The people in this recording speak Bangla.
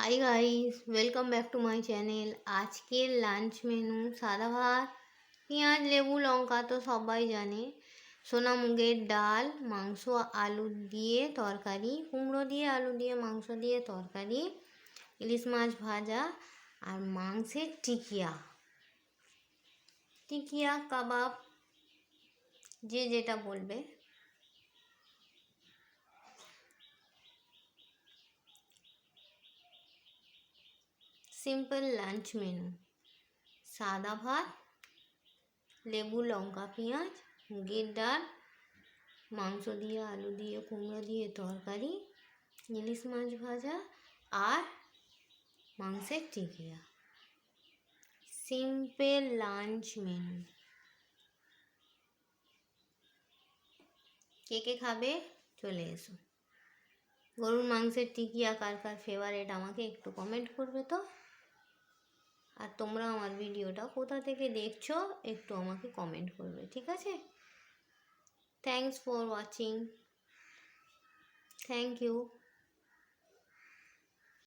Hi guys, welcome back to my channel. আজকের লাঞ্চ মেনু সাদা ভাত, পেঁয়াজ লেবু লঙ্কা তো সবাই জানে, সোনা মুগের ডাল, মাংস আলু দিয়ে তরকারি, কুমড়ো দিয়ে আলু দিয়ে মাংস দিয়ে তরকারি, ইলিশ মাছ ভাজা আর মাংসের টিকিয়া টিকিয়া কাবাব, যে যেটা বলবে। সিম্পল লাঞ্চ মেনু: সাদা ভাত, লেবু লঙ্কা পেঁয়াজ, মুগের ডাল, মাংস দিয়ে আলু দিয়ে কুমড়ো দিয়ে তরকারি, ইলিশ মাছ ভাজা আর মাংসের টিকিয়া। Simple lunch menu. কে কে খাবে চলে এসো। গরুর মাংসের টিকিয়া কার কার ফেভারেট আমাকে একটু কমেন্ট করবে তো। আর তোমরা আমার ভিডিওটা কোথা থেকে দেখছো একটু আমাকে কমেন্ট করবে, ঠিক আছে? Thanks for watching. Thank you.